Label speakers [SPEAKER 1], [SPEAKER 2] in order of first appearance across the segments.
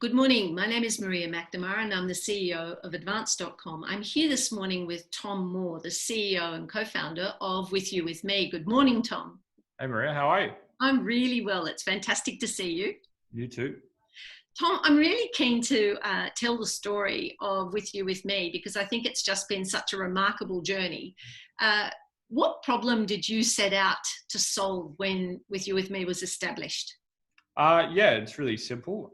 [SPEAKER 1] Good morning. My name is Maria McNamara and I'm the CEO of Advance.com. I'm here this morning with Tom Moore, the CEO and co-founder of WithYouWithMe. Good morning, Tom.
[SPEAKER 2] Hey Maria, how are you?
[SPEAKER 1] I'm really well. It's fantastic to see you.
[SPEAKER 2] You too.
[SPEAKER 1] Tom, I'm really keen to tell the story of WithYouWithMe because I think it's just been such a remarkable journey. What problem did you set out to solve when WithYouWithMe was established?
[SPEAKER 2] Yeah, it's really simple.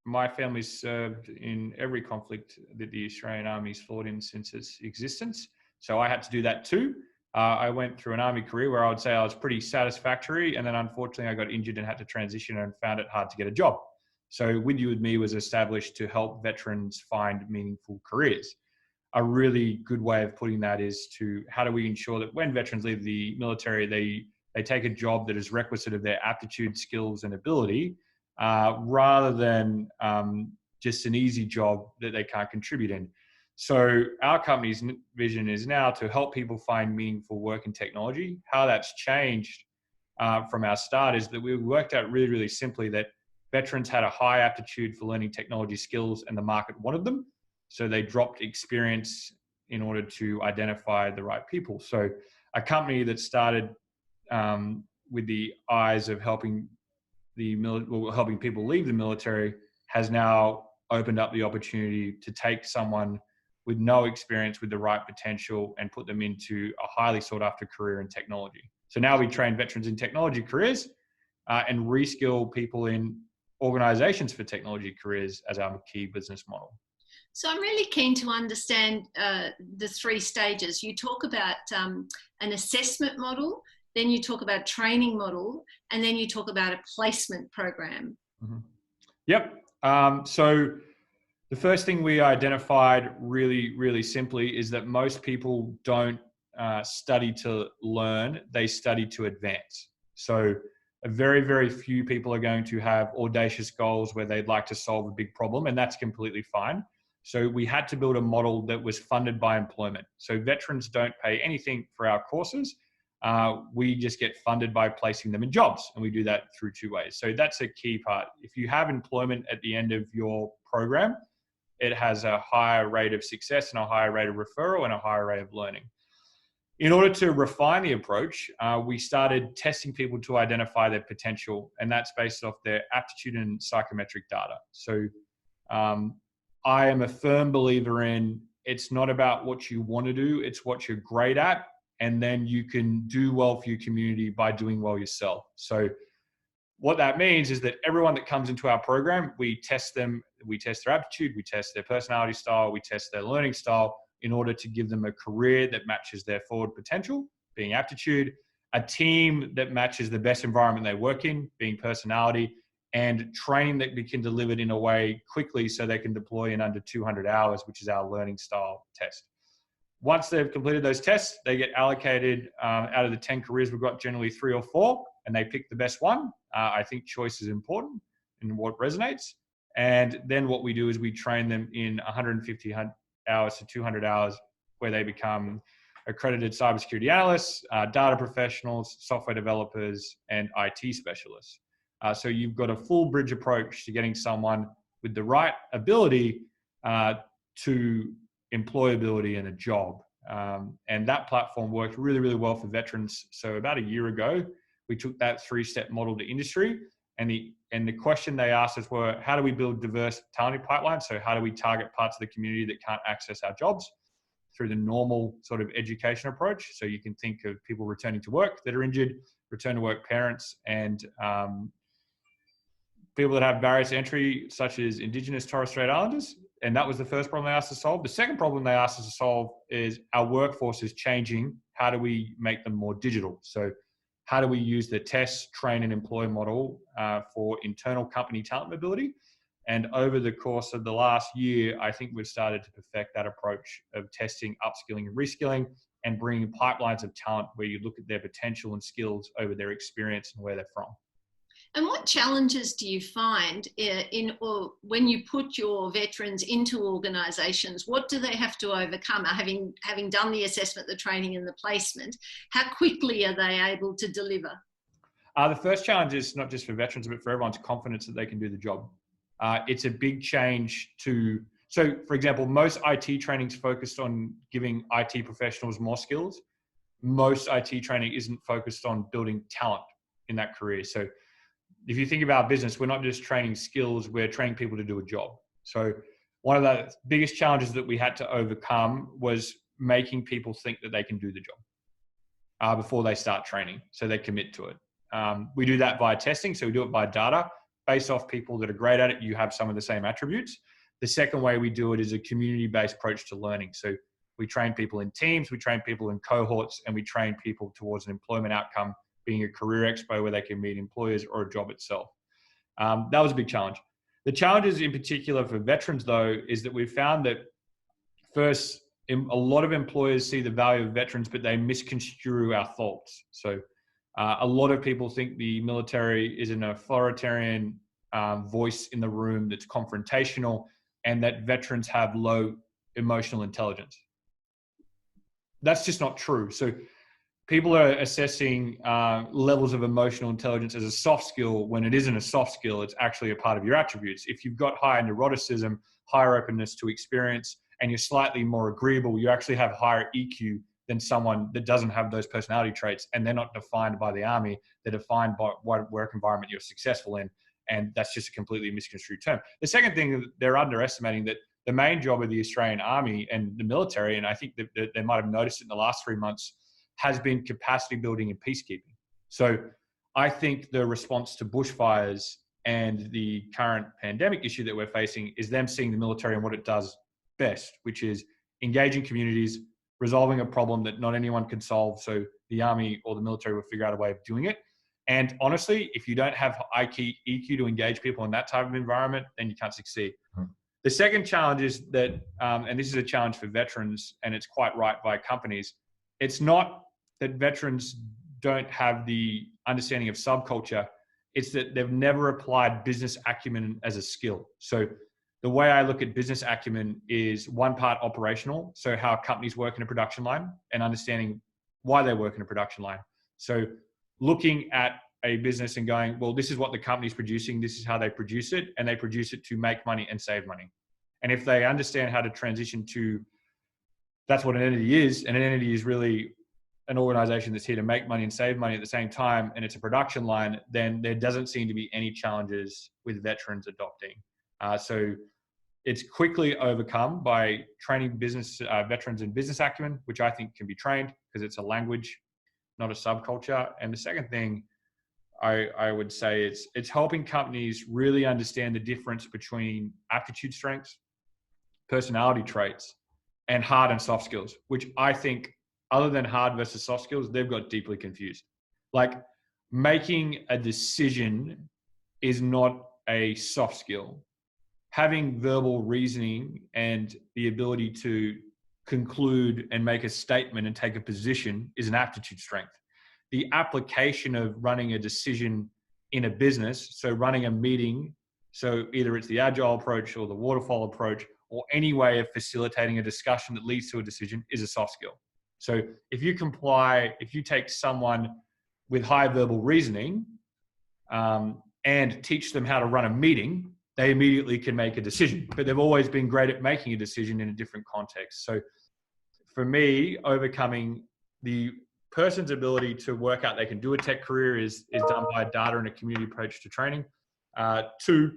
[SPEAKER 2] My family's served in every conflict that the Australian Army's fought in since its existence. So I had to do that too. I went through an Army career where I would say I was pretty satisfactory. And then unfortunately I got injured and had to transition and found it hard to get a job. So WithYouWithMe was established to help veterans find meaningful careers. A really good way of putting that is to how do we ensure that when veterans leave the military, they take a job that is requisite of their aptitude, skills, and ability, rather than just an easy job that they can't contribute in. So our company's vision is now to help people find meaningful work in technology. How that's changed from our start is that we worked out really, really simply that veterans had a high aptitude for learning technology skills and the market wanted them. So they dropped experience in order to identify the right people. So a company that started with the eyes of helping helping people leave the military has now opened up the opportunity to take someone with no experience with the right potential and put them into a highly sought after career in technology. So now we train veterans in technology careers and reskill people in organizations for technology careers as our key business model.
[SPEAKER 1] So I'm really keen to understand the three stages. You talk about an assessment model, then you talk about training model, and then you talk about a placement program.
[SPEAKER 2] Mm-hmm. Yep. So the first thing we identified really, really simply is that most people don't study to learn, they study to advance. So very, very few people are going to have audacious goals where they'd like to solve a big problem, and that's completely fine. So we had to build a model that was funded by employment. So veterans don't pay anything for our courses. We just get funded by placing them in jobs, and we do that through two ways. So that's a key part. If you have employment at the end of your program, it has a higher rate of success and a higher rate of referral and a higher rate of learning. In order to refine the approach, we started testing people to identify their potential, and that's based off their aptitude and psychometric data. So I am a firm believer in it's not about what you want to do, it's what you're great at. And then you can do well for your community by doing well yourself. So what that means is that everyone that comes into our program, we test them, we test their aptitude, we test their personality style, we test their learning style in order to give them a career that matches their forward potential, being aptitude, a team that matches the best environment they work in, being personality, and training that we can deliver in a way quickly so they can deploy in under 200 hours, which is our learning style test. Once they've completed those tests, they get allocated out of the 10 careers, we've got generally 3 or 4, and they pick the best one. I think choice is important in what resonates. And then what we do is we train them in 150 hours to 200 hours where they become accredited cybersecurity analysts, data professionals, software developers, and IT specialists. So you've got a full bridge approach to getting someone with the right ability to employability and a job. And that platform worked really, really well for veterans. So about a year ago, we took that 3-step model to industry. And the question they asked us were, how do we build diverse talent pipelines? So how do we target parts of the community that can't access our jobs through the normal sort of education approach? So you can think of people returning to work that are injured, return to work parents, and people that have barriers to entry, such as Indigenous Torres Strait Islanders. And that was the first problem they asked us to solve. The second problem they asked us to solve is our workforce is changing. How do we make them more digital? So how do we use the test, train, and employ model for internal company talent mobility? And over the course of the last year, I think we've started to perfect that approach of testing, upskilling, and reskilling, and bringing pipelines of talent where you look at their potential and skills over their experience and where they're from.
[SPEAKER 1] And what challenges do you find when you put your veterans into organisations? What do they have to overcome? Having done the assessment, the training and the placement, how quickly are they able to deliver?
[SPEAKER 2] The first challenge is not just for veterans, but for everyone's confidence that they can do the job. It's a big change to, so for example, most IT training is focused on giving IT professionals more skills. Most IT training isn't focused on building talent in that career. So if you think about business, we're not just training skills, we're training people to do a job. So one of the biggest challenges that we had to overcome was making people think that they can do the job before they start training, so they commit to it. We do that via testing, so we do it by data. Based off people that are great at it, you have some of the same attributes. The second way we do it is a community-based approach to learning. So we train people in teams, we train people in cohorts, and we train people towards an employment outcome, being a career expo where they can meet employers or a job itself. That was a big challenge. The challenges in particular for veterans, though, is that we've found that first, a lot of employers see the value of veterans, but they misconstrue our thoughts. So a lot of people think the military is an authoritarian voice in the room that's confrontational, and that veterans have low emotional intelligence. That's just not true. So people are assessing levels of emotional intelligence as a soft skill when it isn't a soft skill. It's actually a part of your attributes. If you've got higher neuroticism, higher openness to experience, and you're slightly more agreeable, you actually have higher EQ than someone that doesn't have those personality traits, and they're not defined by the army. They're defined by what work environment you're successful in, and that's just a completely misconstrued term. The second thing, they're underestimating that the main job of the Australian Army and the military, and I think that they might have noticed it in the last 3 months, has been capacity building and peacekeeping. So I think the response to bushfires and the current pandemic issue that we're facing is them seeing the military and what it does best, which is engaging communities, resolving a problem that not anyone can solve. So the army or the military will figure out a way of doing it. And honestly, if you don't have EQ to engage people in that type of environment, then you can't succeed. The second challenge is that, and this is a challenge for veterans, and it's quite right by companies, it's not that veterans don't have the understanding of subculture, it's that they've never applied business acumen as a skill. So the way I look at business acumen is one part operational, so how companies work in a production line and understanding why they work in a production line. So looking at a business and going, well, this is what the company's producing, this is how they produce it, and they produce it to make money and save money. And if they understand how to transition to, that's what an entity is, and an entity is really an organization that's here to make money and save money at the same time, and it's a production line, then there doesn't seem to be any challenges with veterans adopting. So it's quickly overcome by training veterans in business acumen, which I think can be trained because it's a language, not a subculture. And the second thing I would say it's helping companies really understand the difference between aptitude strengths, personality traits, and hard and soft skills, which I think, other than hard versus soft skills, they've got deeply confused. Like, making a decision is not a soft skill. Having verbal reasoning and the ability to conclude and make a statement and take a position is an aptitude strength. The application of running a decision in a business, so running a meeting, so either it's the agile approach or the waterfall approach, or any way of facilitating a discussion that leads to a decision, is a soft skill. So if you take someone with high verbal reasoning and teach them how to run a meeting, they immediately can make a decision, but they've always been great at making a decision in a different context. So for me, overcoming the person's ability to work out they can do a tech career is done by data and a community approach to training. Two,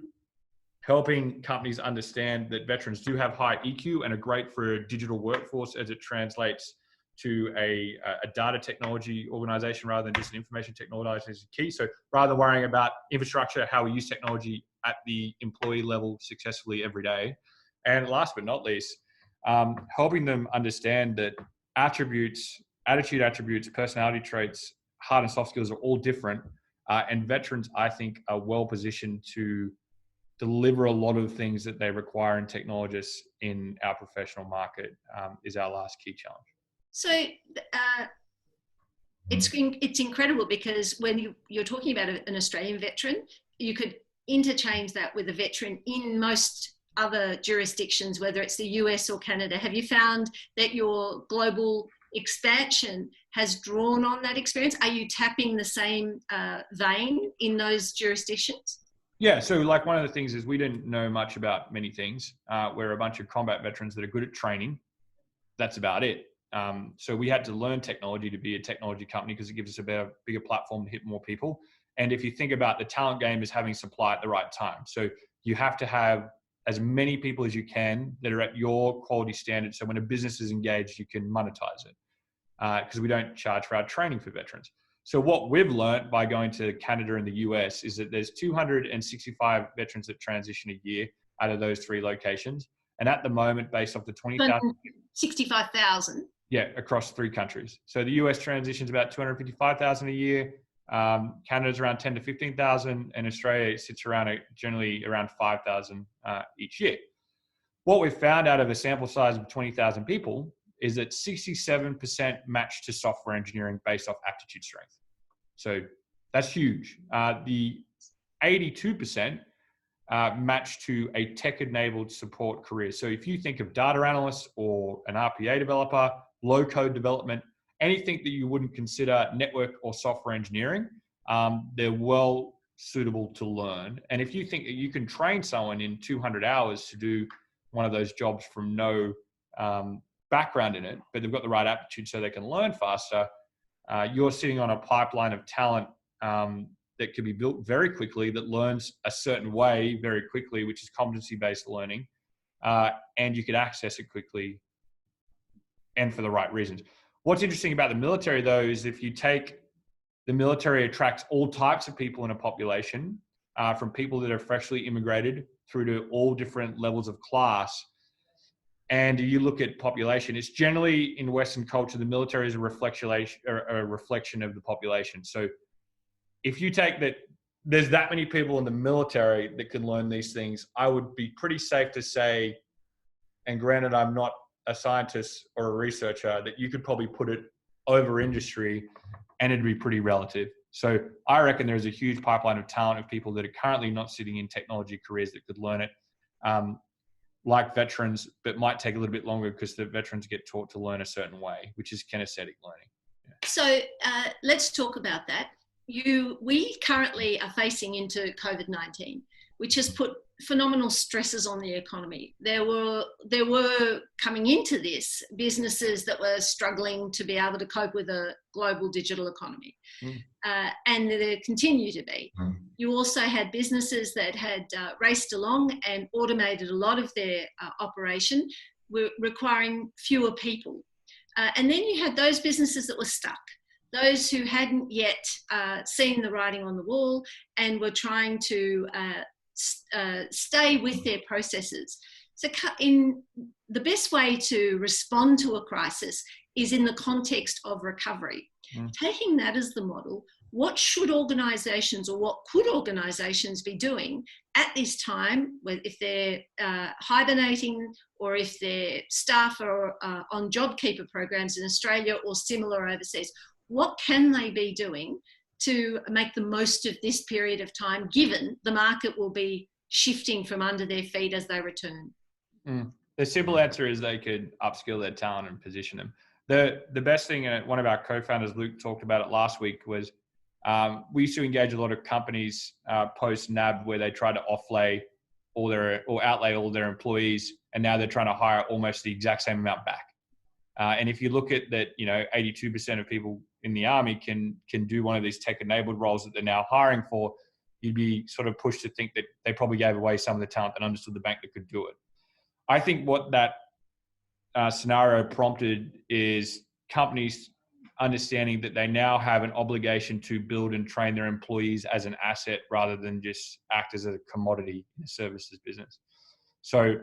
[SPEAKER 2] helping companies understand that veterans do have high EQ and are great for a digital workforce as it translates to a data technology organization rather than just an information technology organization is key. So rather than worrying about infrastructure, how we use technology at the employee level successfully every day. And last but not least, helping them understand that attitude attributes, personality traits, hard and soft skills are all different. And veterans, I think, are well positioned to deliver a lot of things that they require in technologists in our professional market is our last key challenge.
[SPEAKER 1] So it's incredible because when you're talking about an Australian veteran, you could interchange that with a veteran in most other jurisdictions, whether it's the US or Canada. Have you found that your global expansion has drawn on that experience? Are you tapping the same vein in those jurisdictions?
[SPEAKER 2] Yeah, so like one of the things is we didn't know much about many things. We're a bunch of combat veterans that are good at training. That's about it. So we had to learn technology to be a technology company because it gives us a bigger platform to hit more people. And if you think about the talent game as having supply at the right time. So you have to have as many people as you can that are at your quality standard. So when a business is engaged, you can monetize it because we don't charge for our training for veterans. So what we've learned by going to Canada and the US is that there's 265 veterans that transition a year out of those 3 locations. And at the moment, based off the 20,000...
[SPEAKER 1] 65,000?
[SPEAKER 2] Yeah, across 3 countries. So the US transitions about 255,000 a year. Canada's around 10 to 15,000, and Australia sits around generally around 5,000 each year. What we've found out of a sample size of 20,000 people is that 67% match to software engineering based off aptitude strength. So that's huge. The 82% match to a tech-enabled support career. So if you think of data analysts or an RPA developer, low-code development, anything that you wouldn't consider network or software engineering, they're well suitable to learn. And if you think that you can train someone in 200 hours to do one of those jobs from no background in it, but they've got the right aptitude so they can learn faster, you're sitting on a pipeline of talent that can be built very quickly, that learns a certain way very quickly, which is competency-based learning, and you could access it quickly and for the right reasons. What's interesting about the military, though, is if you take the military attracts all types of people in a population, from people that are freshly immigrated through to all different levels of class. And you look at population, it's generally in Western culture, the military is a reflection of the population. So if you take that there's that many people in the military that can learn these things, I would be pretty safe to say, and granted I'm not a scientist or a researcher, that you could probably put it over industry and it'd be pretty relative. So I reckon there's a huge pipeline of talent of people that are currently not sitting in technology careers that could learn it, like veterans, but might take a little bit longer because the veterans get taught to learn a certain way, which is kinesthetic learning. Yeah.
[SPEAKER 1] So let's talk about that. We currently are facing into COVID-19, which has put phenomenal stresses on the economy. There were coming into this businesses that were struggling to be able to cope with a global digital economy, and there continue to be. You also had businesses that had raced along and automated a lot of their operation, requiring fewer people. And then you had those businesses that were stuck, those who hadn't yet seen the writing on the wall and were trying to stay with their processes. So the best way to respond to a crisis is in the context of recovery. Taking that as the model, what should organisations, or what could organisations be doing at this time, if they're hibernating or if their staff are on JobKeeper programs in Australia or similar overseas? What can they be doing to make the most of this period of time, given the market will be shifting from under their feet as they return?
[SPEAKER 2] The simple answer is they could upskill their talent and position them. The best thing, one of our co-founders, Luke, talked about it last week, was we used to engage a lot of companies post-NAB where they try to outlay all their employees, and now they're trying to hire almost the exact same amount back. And if you look at that, 82% of people in the army can do one of these tech-enabled roles that they're now hiring for, you'd be sort of pushed to think that they probably gave away some of the talent that understood the bank that could do it. I think what that scenario prompted is companies understanding that they now have an obligation to build and train their employees as an asset rather than just act as a commodity in a services business. So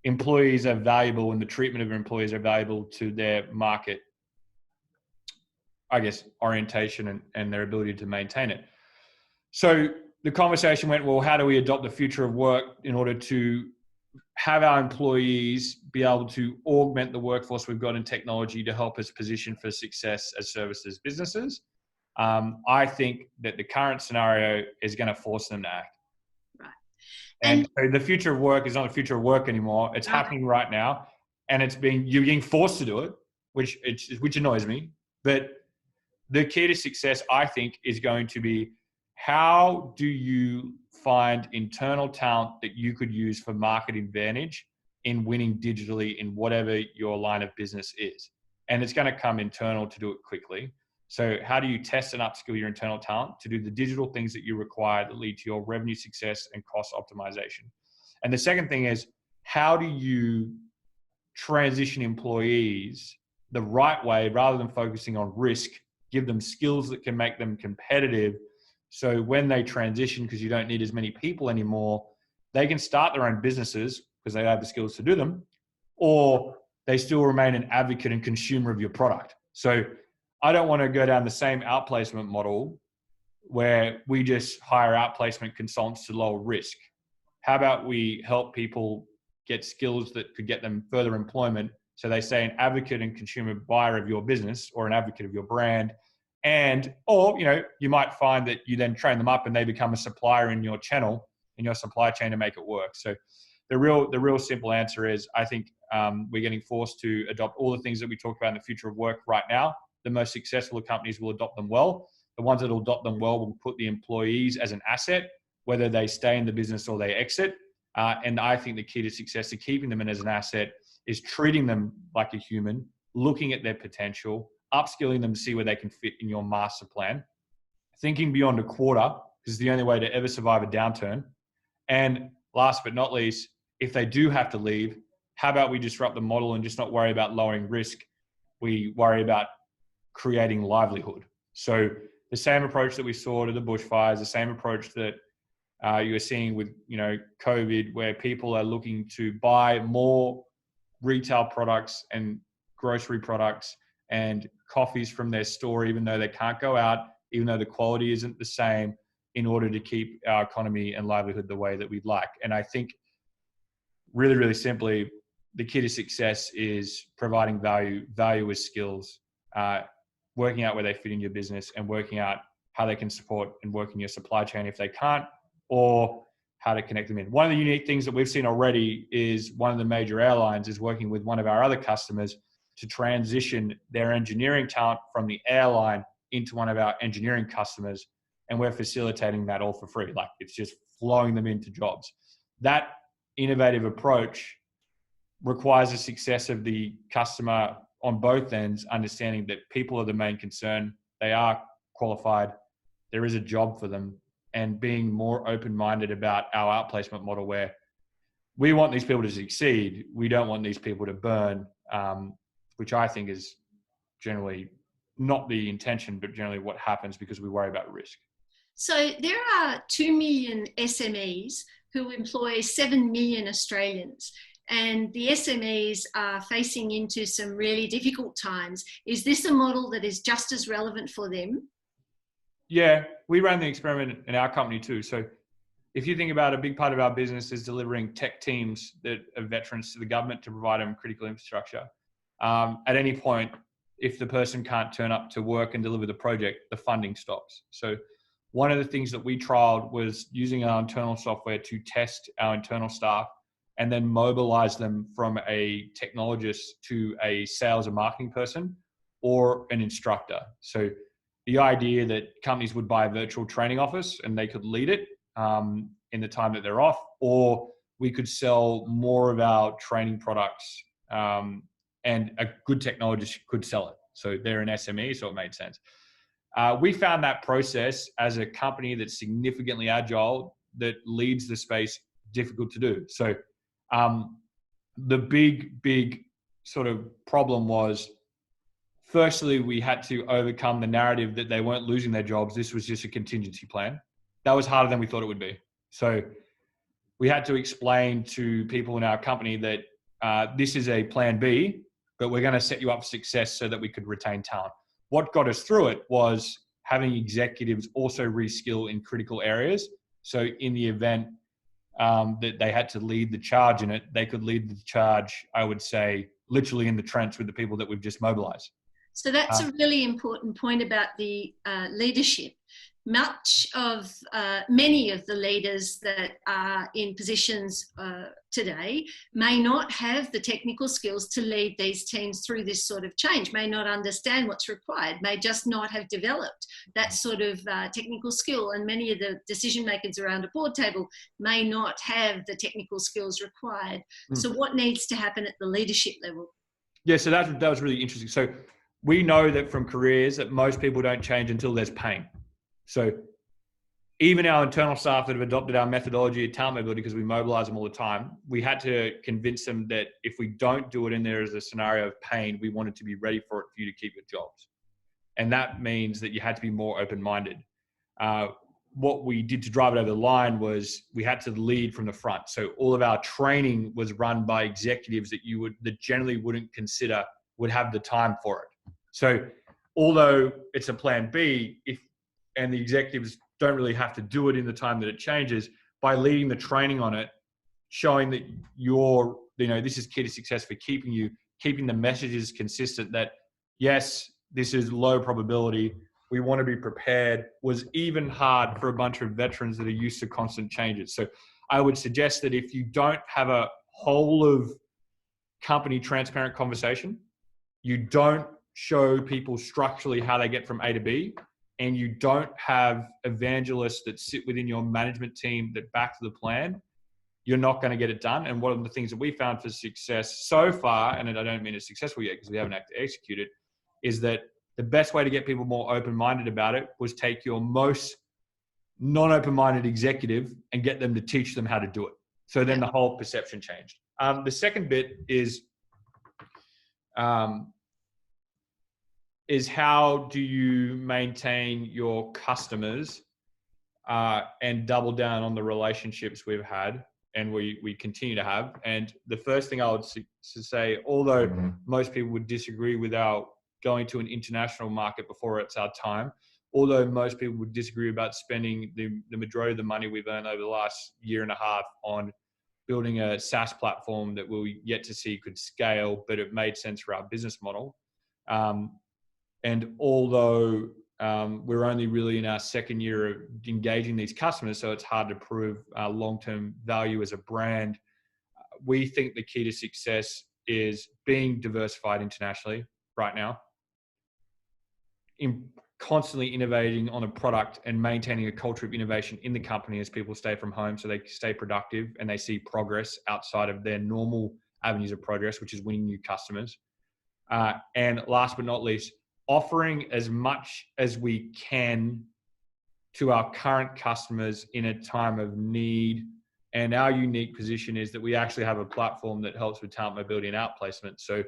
[SPEAKER 2] employees are valuable, and the treatment of employees are valuable to their market, I guess, orientation and their ability to maintain it. So the conversation went, well, how do we adopt the future of work in order to have our employees be able to augment the workforce we've got in technology to help us position for success as services businesses? I think that the current scenario is going to force them to act.
[SPEAKER 1] Right.
[SPEAKER 2] And so the future of work is not the future of work anymore. It's happening right now, and you're being forced to do it, which annoys me. But the key to success, I think, is going to be how do you find internal talent that you could use for market advantage in winning digitally in whatever your line of business is? And it's going to come internal to do it quickly. So how do you test and upskill your internal talent to do the digital things that you require that lead to your revenue success and cost optimization? And the second thing is, how do you transition employees the right way rather than focusing on risk, give them skills that can make them competitive. So when they transition, because you don't need as many people anymore, they can start their own businesses because they have the skills to do them, or they still remain an advocate and consumer of your product. So I don't want to go down the same outplacement model where we just hire outplacement consultants to lower risk. How about we help people get skills that could get them further employment, so they stay an advocate and consumer buyer of your business or an advocate of your brand, and or you might find that you then train them up and they become a supplier in your channel, in your supply chain, to make it work. So the real simple answer is, I think we're getting forced to adopt all the things that we talked about in the future of work right now. The most successful companies will adopt them well. The ones that will adopt them well will put the employees as an asset, whether they stay in the business or they exit. And I think the key to success, to keeping them in as an asset, is treating them like a human, looking at their potential, upskilling them to see where they can fit in your master plan, thinking beyond a quarter, because it's the only way to ever survive a downturn. And last but not least, if they do have to leave, how about we disrupt the model and just not worry about lowering risk? We worry about creating livelihood. So the same approach that we saw to the bushfires, the same approach that you're seeing with COVID, where people are looking to buy more retail products and grocery products and coffees from their store, even though they can't go out, even though the quality isn't the same, in order to keep our economy and livelihood the way that we'd like. And I think really, really simply, the key to success is providing value as skills, working out where they fit in your business, and working out how they can support and work in your supply chain if they can't, or how to connect them in. One of the unique things that we've seen already is one of the major airlines is working with one of our other customers to transition their engineering talent from the airline into one of our engineering customers. And we're facilitating that all for free. Like, it's just flowing them into jobs. That innovative approach requires the success of the customer on both ends, understanding that people are the main concern. They are qualified. There is a job for them, and being more open-minded about our outplacement model, where we want these people to succeed. We don't want these people to burn, which I think is generally not the intention, but generally what happens because we worry about risk.
[SPEAKER 1] So there are 2 million SMEs who employ 7 million Australians, and the SMEs are facing into some really difficult times. Is this a model that is just as relevant for them?
[SPEAKER 2] Yeah, we ran the experiment in our company too. So if you think about, a big part of our business is delivering tech teams that are veterans to the government to provide them critical infrastructure. At any point, if the person can't turn up to work and deliver the project, the funding stops. So one of the things that we trialed was using our internal software to test our internal staff and then mobilize them from a technologist to a sales and marketing person or an instructor. So the idea that companies would buy a virtual training office and they could lead it in the time that they're off, or we could sell more of our training products and a good technologist could sell it. So they're an SME, so it made sense. We found that process as a company that's significantly agile, that leads the space, difficult to do. So the big sort of problem was, firstly, we had to overcome the narrative that they weren't losing their jobs. This was just a contingency plan. That was harder than we thought it would be. So we had to explain to people in our company that this is a plan B, but we're going to set you up for success so that we could retain talent. What got us through it was having executives also reskill in critical areas. So in the event that they had to lead the charge in it, they could lead the charge, I would say, literally in the trench with the people that we've just mobilized.
[SPEAKER 1] So that's a really important point about the leadership. many of the leaders that are in positions today may not have the technical skills to lead these teams through this sort of change, may not understand what's required, may just not have developed that sort of technical skill. And many of the decision makers around a board table may not have the technical skills required. So what needs to happen at the leadership level?
[SPEAKER 2] Yeah, so that was really interesting. So we know that from careers that most people don't change until there's pain. So even our internal staff that have adopted our methodology at talent mobility, because we mobilize them all the time, we had to convince them that if we don't do it in there as a scenario of pain, we wanted to be ready for it for you to keep your jobs. And that means that you had to be more open-minded. What we did to drive it over the line was we had to lead from the front. So all of our training was run by executives that that generally wouldn't consider would have the time for it. So although it's a plan B, and the executives don't really have to do it in the time that it changes, by leading the training on it, showing that this is key to success for keeping the messages consistent, that yes, this is low probability, we want to be prepared, was even hard for a bunch of veterans that are used to constant changes. So I would suggest that if you don't have a whole of company transparent conversation, you don't show people structurally how they get from A to B, and you don't have evangelists that sit within your management team that back the plan, you're not going to get it done. And one of the things that we found for success so far, and I don't mean it's successful yet because we haven't actually executed, is that the best way to get people more open-minded about it was take your most non-open-minded executive and get them to teach them how to do it. So then the whole perception changed. The second bit is how do you maintain your customers and double down on the relationships we've had and we continue to have. And the first thing I would say, although most people would disagree with our going to an international market before it's our time, although most people would disagree about spending the majority of the money we've earned over the last year and a half on building a SaaS platform that we'll yet to see could scale, but it made sense for our business model. And although we're only really in our second year of engaging these customers, so it's hard to prove long-term value as a brand, we think the key to success is being diversified internationally right now, constantly innovating on a product and maintaining a culture of innovation in the company as people stay from home so they stay productive and they see progress outside of their normal avenues of progress, which is winning new customers. And last but not least, offering as much as we can to our current customers in a time of need. And our unique position is that we actually have a platform that helps with talent mobility and outplacement. So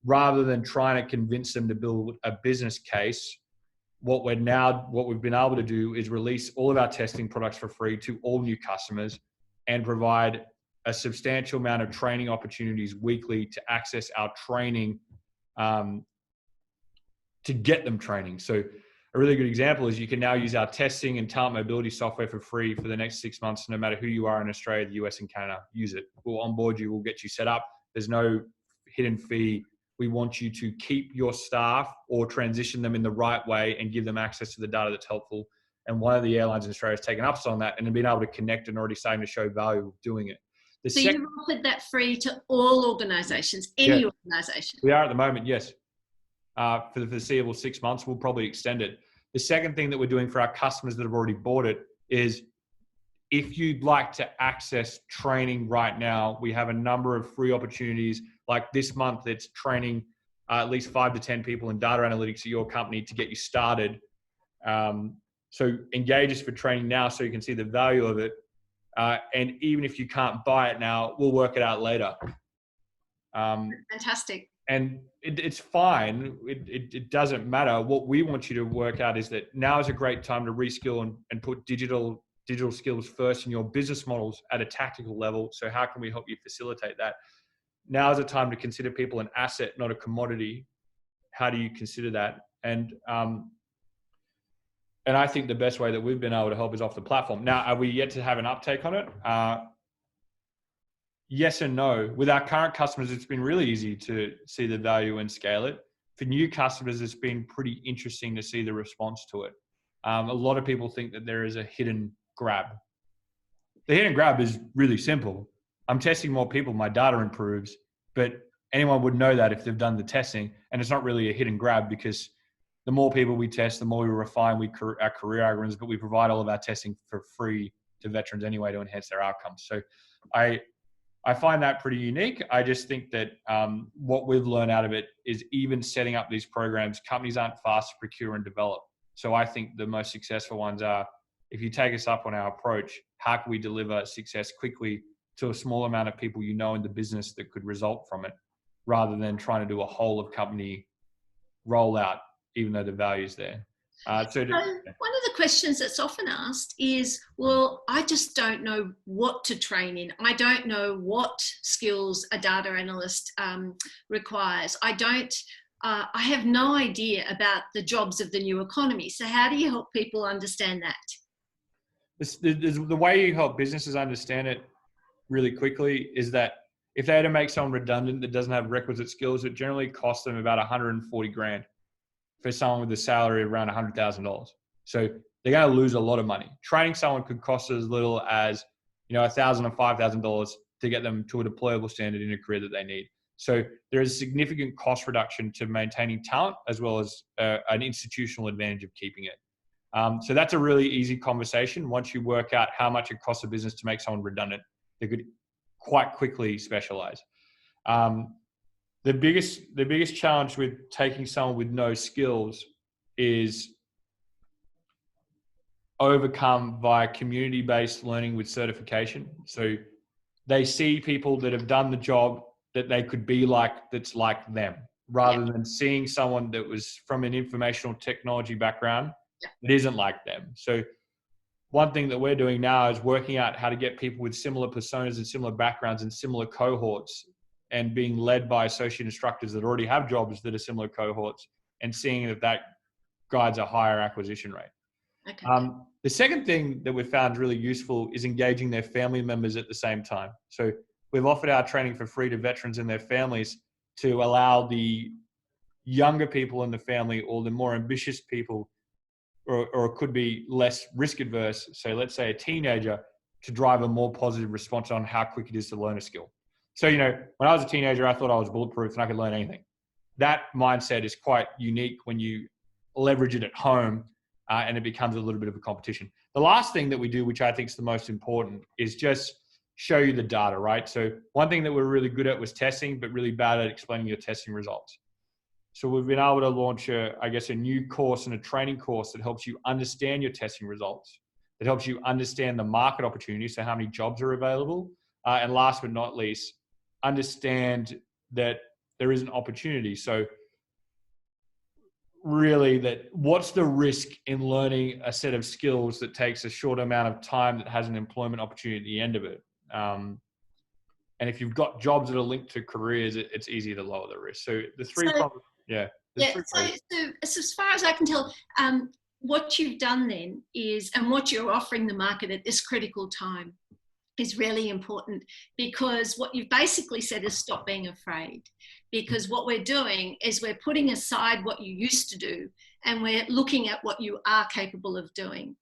[SPEAKER 2] rather than trying to convince them to build a business case, what we've been able to do is release all of our testing products for free to all new customers and provide a substantial amount of training opportunities weekly to access our training to get them training. So a really good example is you can now use our testing and talent mobility software for free for the next 6 months, no matter who you are in Australia, the US, and Canada. Use it. We'll onboard you. We'll get you set up. There's no hidden fee. We want you to keep your staff or transition them in the right way and give them access to the data that's helpful. And one of the airlines in Australia has taken up on that and have been able to connect and already starting to show value of doing it.
[SPEAKER 1] So you've offered that free to all organizations, any organization?
[SPEAKER 2] We are at the moment, yes. For the foreseeable 6 months, we'll probably extend it. The second thing that we're doing for our customers that have already bought it is if you'd like to access training right now, we have a number of free opportunities. Like this month, it's training at least 5 to 10 people in data analytics at your company to get you started. So engage us for training now so you can see the value of it. And even if you can't buy it now, we'll work it out later.
[SPEAKER 1] Fantastic.
[SPEAKER 2] And it's fine. It doesn't matter. What we want you to work out is that now is a great time to reskill and put digital skills first in your business models at a tactical level. So how can we help you facilitate that? Now is a time to consider people an asset, not a commodity. How do you consider that? And I think the best way that we've been able to help is off the platform. Now, are we yet to have an uptake on it? Yes and no. With our current customers, it's been really easy to see the value and scale it. For new customers, it's been pretty interesting to see the response to it. A lot of people think that there is a hidden grab. The hidden grab is really simple. I'm testing more people, my data improves, but anyone would know that if they've done the testing, and it's not really a hidden grab because the more people we test, the more we refine our career algorithms, but we provide all of our testing for free to veterans anyway to enhance their outcomes. So I find that pretty unique. I just think that what we've learned out of it is even setting up these programs, companies aren't fast to procure and develop. So I think the most successful ones are, if you take us up on our approach, how can we deliver success quickly to a small amount of people you know in the business that could result from it, rather than trying to do a whole of company rollout, even though the value's there.
[SPEAKER 1] One of the questions that's often asked is, well, I just don't know what to train in. I don't know what skills a data analyst requires. I have no idea about the jobs of the new economy. So how do you help people understand that?
[SPEAKER 2] The way you help businesses understand it really quickly is that if they had to make someone redundant that doesn't have requisite skills, it generally costs them about 140 grand for someone with a salary of around $100,000. So they're going to lose a lot of money. Training someone could cost as little as, $1,000 or $5,000 to get them to a deployable standard in a career that they need. So there is a significant cost reduction to maintaining talent, as well as an institutional advantage of keeping it. So that's a really easy conversation. Once you work out how much it costs a business to make someone redundant, they could quite quickly specialize. The biggest challenge with taking someone with no skills is overcome via community-based learning with certification. So they see people that have done the job that they could be like, that's like them, rather than seeing someone that was from an informational technology background that isn't like them. So one thing that we're doing now is working out how to get people with similar personas and similar backgrounds and similar cohorts, and being led by associate instructors that already have jobs that are similar cohorts, and seeing that guides a higher acquisition rate. Okay. The second thing that we've found really useful is engaging their family members at the same time. So we've offered our training for free to veterans and their families to allow the younger people in the family, or the more ambitious people, or it could be less risk adverse, so let's say a teenager, to drive a more positive response on how quick it is to learn a skill. So, when I was a teenager, I thought I was bulletproof and I could learn anything. That mindset is quite unique when you leverage it at home, and it becomes a little bit of a competition. The last thing that we do, which I think is the most important, is just show you the data, right? So one thing that we're really good at was testing, but really bad at explaining your testing results. So we've been able to launch a new course and a training course that helps you understand your testing results, that helps you understand the market opportunity, so how many jobs are available, and last but not least, understand that there is an opportunity. So really, that what's the risk in learning a set of skills that takes a short amount of time that has an employment opportunity at the end of it. And if you've got jobs that are linked to careers, it's easy to lower the risk. So the three problems,
[SPEAKER 1] So as far as I can tell, what you've done then is, and what you're offering the market at this critical time, is really important, because what you've basically said is stop being afraid. Because what we're doing is we're putting aside what you used to do, and we're looking at what you are capable of doing.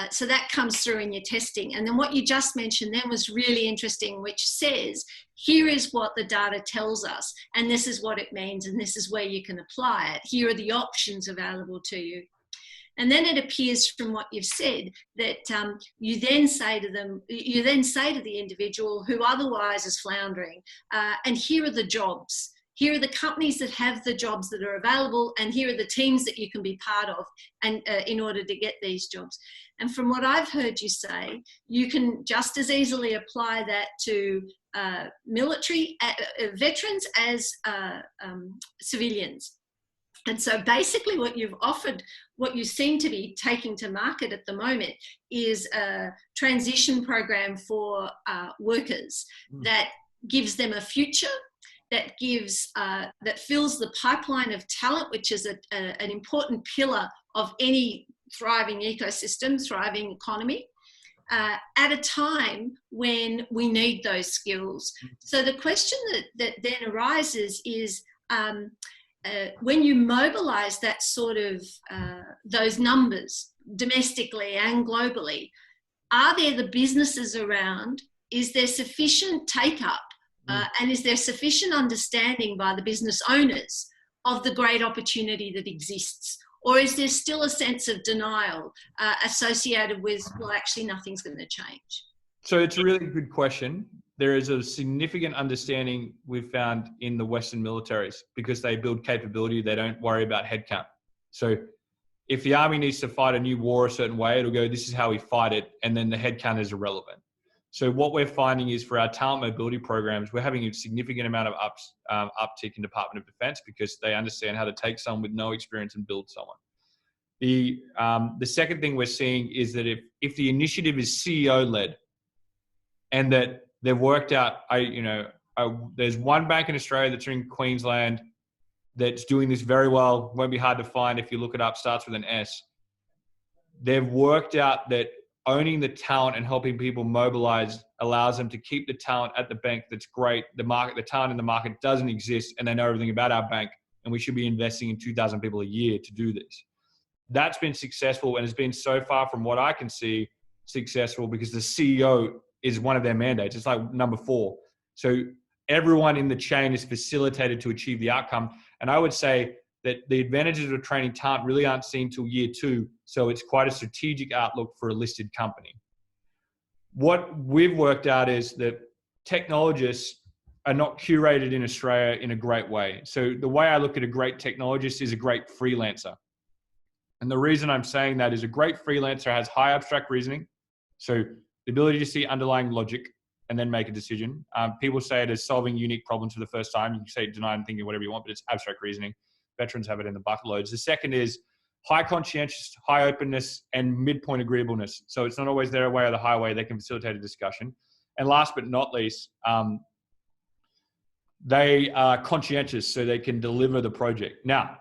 [SPEAKER 1] So that comes through in your testing. And then what you just mentioned then was really interesting, which says, here is what the data tells us, and this is what it means, and this is where you can apply it. Here are the options available to you. And then it appears from what you've said that you then say to the individual who otherwise is floundering, and here are the jobs. Here are the companies that have the jobs that are available, and here are the teams that you can be part of, and in order to get these jobs. And from what I've heard you say, you can just as easily apply that to military veterans as civilians. And so basically what you've offered, what you seem to be taking to market at the moment, is a transition program for workers that gives them a future, that gives that fills the pipeline of talent, which is an important pillar of any thriving ecosystem, thriving economy, at a time when we need those skills. So the question that then arises is, when you mobilize that sort of those numbers domestically and globally, are there the businesses around? Is there sufficient take-up and is there sufficient understanding by the business owners of the great opportunity that exists? Or is there still a sense of denial associated with, well, actually nothing's going to change?
[SPEAKER 2] So it's a really good question. There is a significant understanding we've found in the Western militaries because they build capability. They don't worry about headcount. So if the army needs to fight a new war a certain way, it'll go, this is how we fight it. And then the headcount is irrelevant. So what we're finding is for our talent mobility programs, we're having a significant amount of uptick in Department of Defense because they understand how to take someone with no experience and build someone. The second thing we're seeing is that if the initiative is CEO led and that they've worked out, there's one bank in Australia that's in Queensland that's doing this very well. Won't be hard to find if you look it up, starts with an S. They've worked out that owning the talent and helping people mobilize allows them to keep the talent at the bank. That's great. The talent in the market doesn't exist and they know everything about our bank and we should be investing in 2,000 people a year to do this. That's been successful and has been so far from what I can see successful because the CEO is one of their mandates. It's like number 4. So everyone in the chain is facilitated to achieve the outcome. And I would say that the advantages of training talent really aren't seen till year 2. So it's quite a strategic outlook for a listed company. What we've worked out is that technologists are not curated in Australia in a great way. So the way I look at a great technologist is a great freelancer. And the reason I'm saying that is a great freelancer has high abstract reasoning. So the ability to see underlying logic and then make a decision. People say it as solving unique problems for the first time. You can say deny and thinking whatever you want, but it's abstract reasoning. Veterans have it in the bucket loads. The second is high conscientious, high openness, and midpoint agreeableness. So it's not always their way or the highway. They can facilitate a discussion. And last but not least, they are conscientious, so they can deliver the project. Now,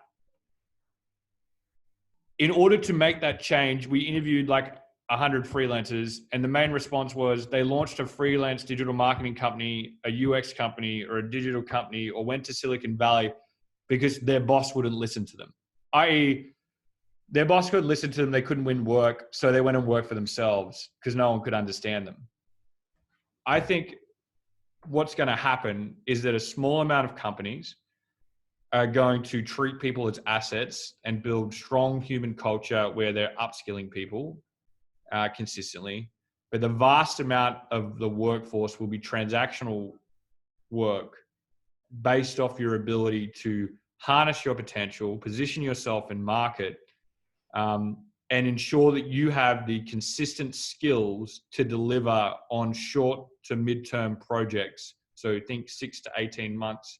[SPEAKER 2] in order to make that change, we interviewed like 100 freelancers, and the main response was they launched a freelance digital marketing company, a UX company, or a digital company, or went to Silicon Valley because their boss wouldn't listen to them. I.e., their boss couldn't listen to them, they couldn't win work, so they went and worked for themselves because no one could understand them. I think what's going to happen is that a small amount of companies are going to treat people as assets and build strong human culture where they're upskilling people consistently. But the vast amount of the workforce will be transactional work based off your ability to harness your potential, position yourself in market, and ensure that you have the consistent skills to deliver on short to midterm projects. So think 6 to 18 months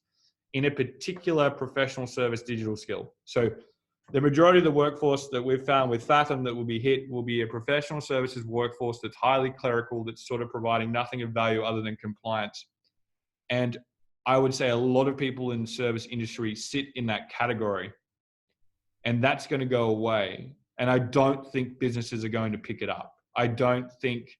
[SPEAKER 2] in a particular professional service digital skill. So the majority of the workforce that we've found with Fathom that will be hit will be a professional services workforce that's highly clerical, that's sort of providing nothing of value other than compliance. And I would say a lot of people in the service industry sit in that category, and that's going to go away. And I don't think businesses are going to pick it up. I don't think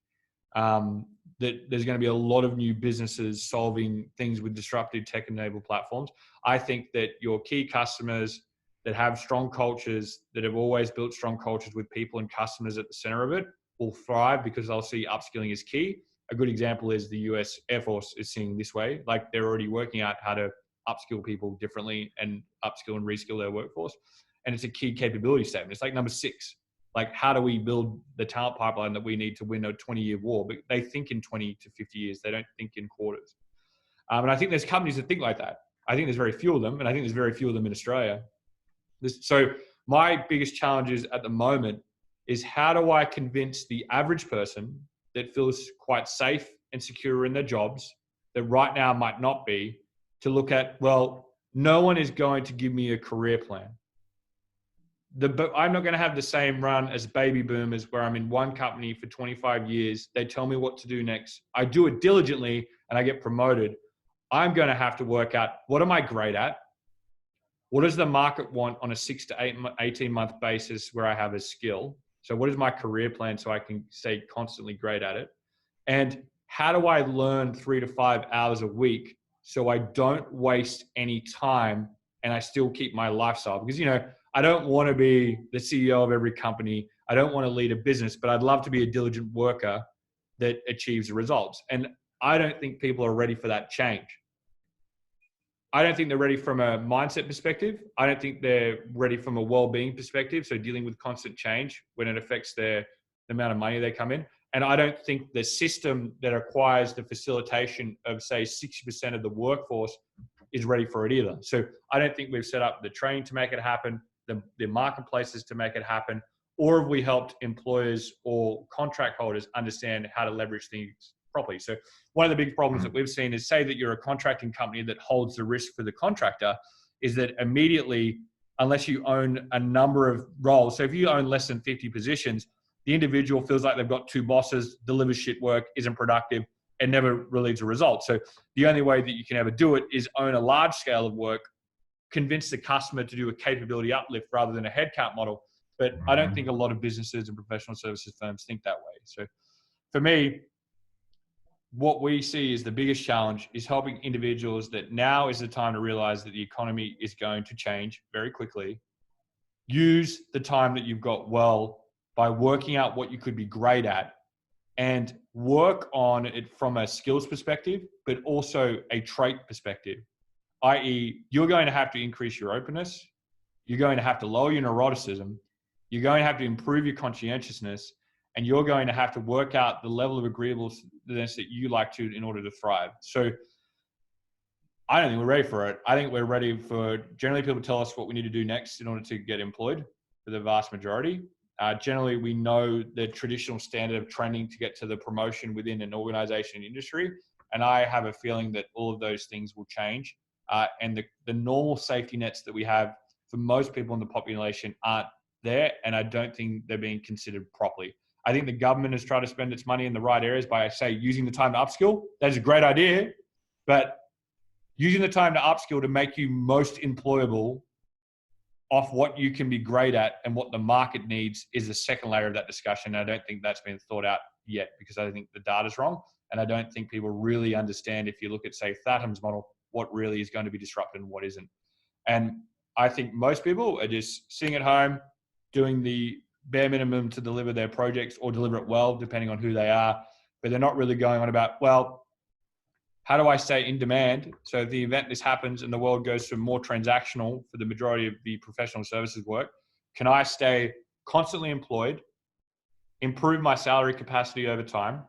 [SPEAKER 2] that there's going to be a lot of new businesses solving things with disruptive tech-enabled platforms. I think that your key customers that have strong cultures, that have always built strong cultures with people and customers at the center of it, will thrive because they'll see upskilling as key. A good example is the US Air Force is seeing this way. Like they're already working out how to upskill people differently and upskill and reskill their workforce. And it's a key capability statement. It's like number 6. Like, how do we build the talent pipeline that we need to win a 20-year war? But they think in 20 to 50 years. They don't think in quarters. And I think there's companies that think like that. I think there's very few of them, and I think there's very few of them in Australia. So my biggest challenges at the moment is how do I convince the average person that feels quite safe and secure in their jobs, that right now might not be, to look at, well, no one is going to give me a career plan. I'm not going to have the same run as baby boomers where I'm in one company for 25 years. They tell me what to do next. I do it diligently and I get promoted. I'm going to have to work out, what am I great at? What does the market want on a 6 to 18 month basis where I have a skill? So what is my career plan so I can stay constantly great at it? And how do I learn 3 to 5 hours a week so I don't waste any time and I still keep my lifestyle. Because, I don't want to be the CEO of every company. I don't want to lead a business, but I'd love to be a diligent worker that achieves the results. And I don't think people are ready for that change. I don't think they're ready from a mindset perspective. I don't think they're ready from a well-being perspective. So dealing with constant change when it affects the amount of money they come in. And I don't think the system that acquires the facilitation of, say, 60% of the workforce is ready for it either. So I don't think we've set up the training to make it happen, the marketplaces to make it happen, or have we helped employers or contract holders understand how to leverage things properly. So one of the big problems that we've seen is, say that you're a contracting company that holds the risk for the contractor, is that immediately, unless you own a number of roles, so if you own less than 50 positions, the individual feels like they've got two bosses, delivers shit work, isn't productive, and never relieves a result. So the only way that you can ever do it is own a large scale of work, convince the customer to do a capability uplift rather than a headcount model. But I don't think a lot of businesses and professional services firms think that way. So for me, what we see is the biggest challenge is helping individuals that now is the time to realize that the economy is going to change very quickly. Use the time that you've got well by working out what you could be great at and work on it from a skills perspective, but also a trait perspective, i.e. you're going to have to increase your openness. You're going to have to lower your neuroticism. You're going to have to improve your conscientiousness, and you're going to have to work out the level of agreeableness that you like to in order to thrive. So I don't think we're ready for it. I think we're ready for, generally people tell us what we need to do next in order to get employed for the vast majority. Generally, we know the traditional standard of training to get to the promotion within an organization industry. And I have a feeling that all of those things will change. And the normal safety nets that we have for most people in the population aren't there. And I don't think they're being considered properly. I think the government has tried to spend its money in the right areas by, say, using the time to upskill. That's a great idea. But using the time to upskill to make you most employable off what you can be great at and what the market needs is the second layer of that discussion. And I don't think that's been thought out yet, because I think the data's wrong. And I don't think people really understand, if you look at, say, Thatham's model, what really is going to be disrupted and what isn't. And I think most people are just sitting at home, doing the bare minimum to deliver their projects or deliver it well, depending on who they are. But they're not really going on about, well, how do I stay in demand? So the event this happens and the world goes to more transactional for the majority of the professional services work, can I stay constantly employed, improve my salary capacity over time,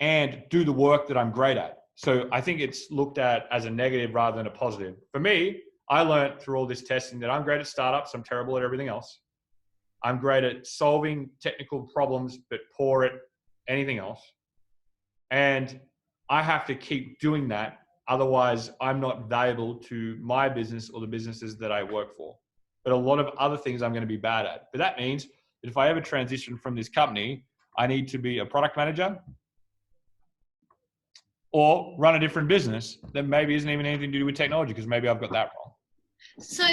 [SPEAKER 2] and do the work that I'm great at? So I think it's looked at as a negative rather than a positive. For me, I learned through all this testing that I'm great at startups. I'm terrible at everything else. I'm great at solving technical problems, but poor at anything else. And I have to keep doing that. Otherwise, I'm not valuable to my business or the businesses that I work for. But a lot of other things I'm going to be bad at. But that means that if I ever transition from this company, I need to be a product manager or run a different business that maybe isn't even anything to do with technology, because maybe I've got that wrong.
[SPEAKER 1] So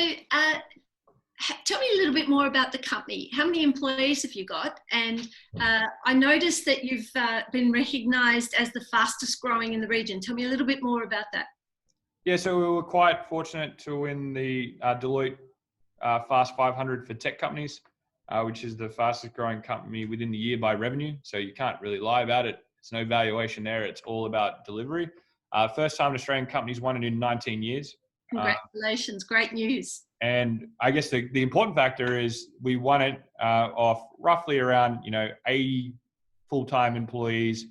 [SPEAKER 1] tell me a little bit more about the company. How many employees have you got? And I noticed that you've been recognised as the fastest growing in the region. Tell me a little bit more about that.
[SPEAKER 2] Yeah, so we were quite fortunate to win the Deloitte Fast 500 for tech companies, which is the fastest growing company within the year by revenue. So you can't really lie about it. It's no valuation there. It's all about delivery. First time Australian companies won it in 19 years.
[SPEAKER 1] Congratulations. Great news. And
[SPEAKER 2] I guess the important factor is we won it off roughly around 80 full-time employees,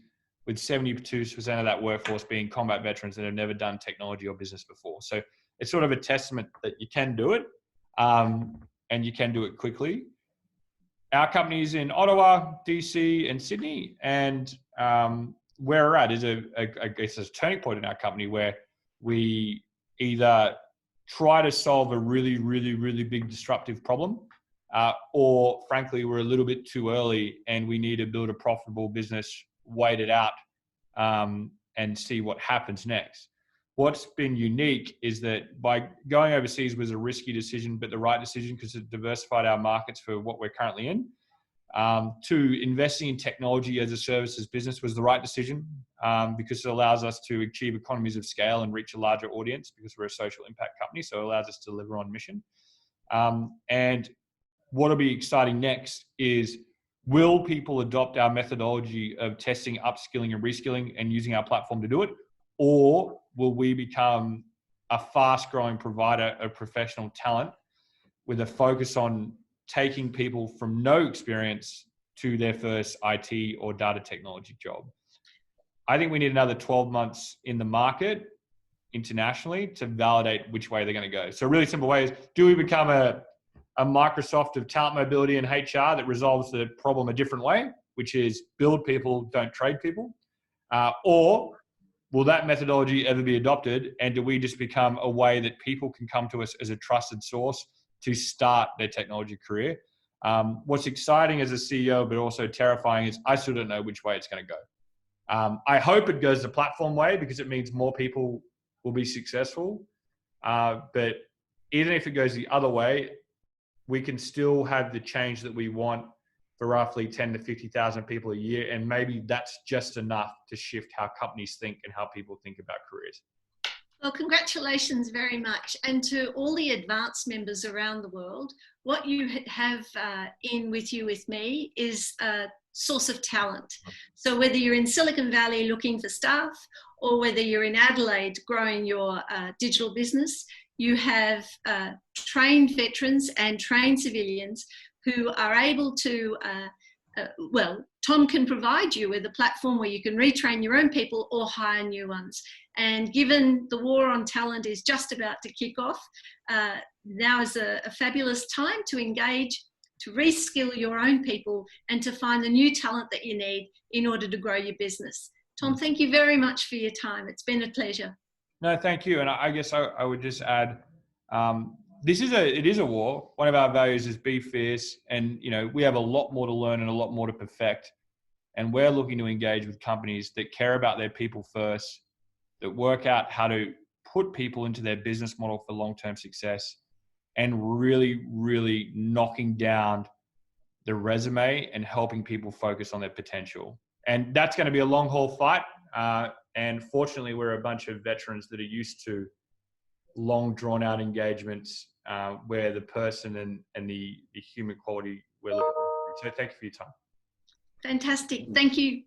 [SPEAKER 2] with 72% of that workforce being combat veterans that have never done technology or business before. So it's sort of a testament that you can do it, and you can do it quickly. Our company is in Ottawa, DC, and Sydney, and where we're at is I guess a turning point in our company where we either try to solve a really, really, really big disruptive problem, or frankly, we're a little bit too early and we need to build a profitable business, wait it out, and see what happens next. What's been unique is that by going overseas was a risky decision, but the right decision, because it diversified our markets for what we're currently in. Two, investing in technology as a services business was the right decision because it allows us to achieve economies of scale and reach a larger audience because we're a social impact company. So it allows us to deliver on mission. And what will be exciting next is, will people adopt our methodology of testing, upskilling and reskilling and using our platform to do it? Or will we become a fast growing provider of professional talent with a focus on taking people from no experience to their first IT or data technology job? I think we need another 12 months in the market internationally to validate which way they're going to go. So a really simple way is, do we become a Microsoft of talent mobility and HR that resolves the problem a different way, which is build people, don't trade people? Or will that methodology ever be adopted? And do we just become a way that people can come to us as a trusted source to start their technology career? What's exciting as a CEO, but also terrifying, is I still don't know which way it's going to go. I hope it goes the platform way because it means more people will be successful. But even if it goes the other way, we can still have the change that we want for roughly 10 to 50,000 people a year. And maybe that's just enough to shift how companies think and how people think about careers.
[SPEAKER 1] Well, congratulations very much. And to all the advanced members around the world, what you have in With You, With Me is a source of talent. So whether you're in Silicon Valley looking for staff, or whether you're in Adelaide growing your digital business, you have trained veterans and trained civilians who are able to, well, Tom can provide you with a platform where you can retrain your own people or hire new ones. And given the war on talent is just about to kick off, now is a fabulous time to engage, to reskill your own people and to find the new talent that you need in order to grow your business. Tom, thank you very much for your time. It's been a pleasure.
[SPEAKER 2] No, thank you. And I guess I would just add, it is a war. One of our values is be fierce. And, we have a lot more to learn and a lot more to perfect. And we're looking to engage with companies that care about their people first, that work out how to put people into their business model for long-term success, and really, really knocking down the resume and helping people focus on their potential. And that's going to be a long haul fight. And fortunately, we're a bunch of veterans that are used to long drawn out engagements where the person and the human quality we're looking for. So thank you for your time.
[SPEAKER 1] Fantastic. Thank you.